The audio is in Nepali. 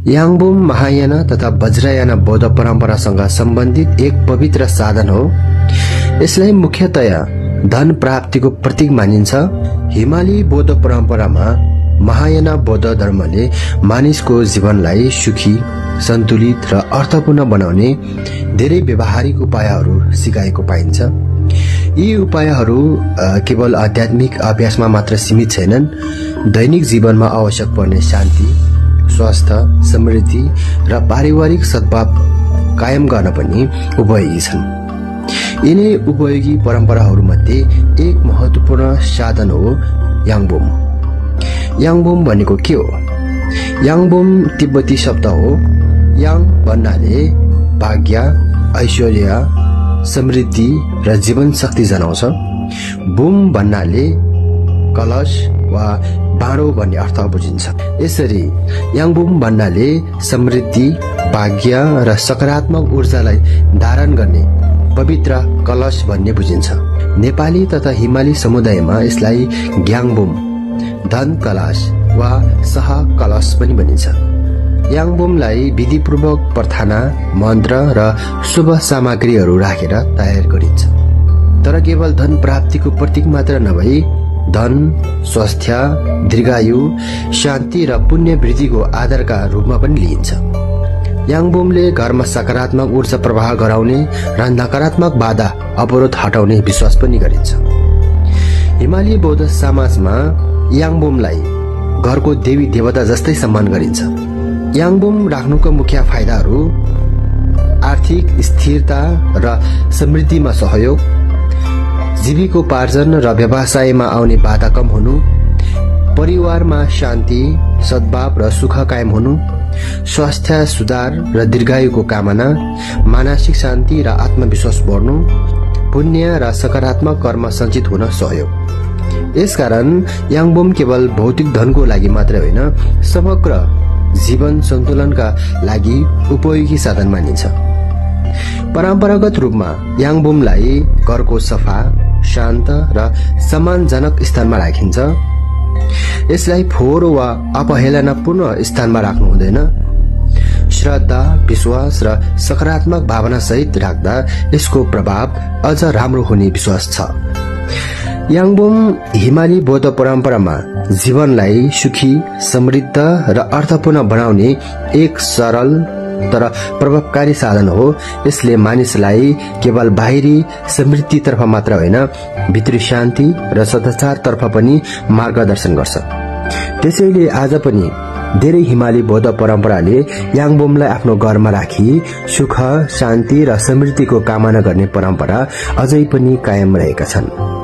याङबुम महायान तथा वज्रयान बौद्ध परम्परासँग सम्बन्धित एक पवित्र साधन हो। यसलाई मुख्यतया धन प्राप्तिको प्रतीक मानिन्छ। हिमाली बौद्ध परम्परामा महायान बौद्ध धर्मले मानिसको जीवनलाई सुखी, सन्तुलित र अर्थपूर्ण बनाउने धेरै व्यावहारिक उपायहरू सिकाएको पाइन्छ। यी उपायहरू केवल आध्यात्मिक अभ्यासमा मात्र सीमित छैनन्, दैनिक जीवनमा आवश्यक पर्ने शान्ति, स्वास्थ्य, समृद्धि र पारिवारिक सद्भाव कायम गर्न पनि उपयोगी छन्। यिनै उपयोगी परम्पराहरूमध्ये एक महत्त्वपूर्ण साधन हो याङबुम। याङबुम भनेको के हो? याङबुम तिब्बती शब्द हो। याङ भन्नाले भाग्य, ऐश्वर्य, समृद्धि र जीवन शक्ति जनाउँछ। बुम भन्नाले कलश वा बाँडो भन्ने अर्थ बुझिन्छ। यसरी याङबुम भन्नाले समृद्धि, भाग्य र सकारात्मक ऊर्जालाई धारण गर्ने पवित्र कलश भन्ने बुझिन्छ। नेपाली तथा हिमाली समुदायमा यसलाई ग्याङबुम, धन कलश वा सह कलश पनि भनिन्छ। याङबुमलाई विधिपूर्वक प्रार्थना, मन्त्र र शुभ सामग्रीहरू राखेर तयार गरिन्छ। तर केवल धन प्राप्तिको प्रतीक मात्र नभई धन, स्वास्थ्य, दीर्घायु, शान्ति र पुण्य वृद्धिको आधारका रूपमा पनि लिइन्छ। याङबुमले घरमा सकारात्मक ऊर्जा प्रवाह गराउने र नकारात्मक बाधा अवरोध हटाउने विश्वास पनि गरिन्छ। हिमाली बौद्ध समाजमा याङबुमलाई घरको देवी देवता जस्तै सम्मान गरिन्छ। याङबुम राख्नुको मुख्य फाइदाहरू आर्थिक स्थिरता र समृद्धिमा सहयोग, जीविकोपार्जन र व्यवसायमा आउने बाधा कम हुनु, परिवारमा शान्ति, सद्भाव र सुख कायम हुनु, स्वास्थ्य सुधार र दीर्घायुको कामना, मानसिक शान्ति र आत्मविश्वास बढ्नु, पुण्य र सकारात्मक कर्म सञ्चित हुन सहयोग। यसकारण याङबुम केवल भौतिक धनको लागि मात्र होइन, समग्र जीवन सन्तुलनका लागि उपयोगी साधन मानिन्छ। परम्परागत रूपमा याङबुमलाई घरको सफा, शान्त र सम्मानजनक स्थानमा राखिन्छ। यसलाई फोहोर वा अपहेलनापूर्ण स्थानमा राख्नु हुँदैन। श्रद्धा, विश्वास र सकारात्मक भावना सहित राख्दा यसको प्रभाव अझ राम्रो हुने विश्वास छ। याङबुम हिमाली बौद्ध परम्परामा जीवनलाई सुखी, समृद्ध र अर्थपूर्ण बनाउने एक सरल तर प्रभावकारी साधन हो। यसले मानिसलाई केवल बाहिरी समृद्धितर्फ मात्र होइन, भित्री शान्ति र सदाचारतर्फ पनि मार्गदर्शन गर्छ। त्यसैले आज पनि धेरै हिमाली बौद्ध परम्पराले याङबुमलाई आफ्नो घरमा राखी सुख, शान्ति र समृद्धिको कामना गर्ने परम्परा अझै पनि कायम रहेका छन्।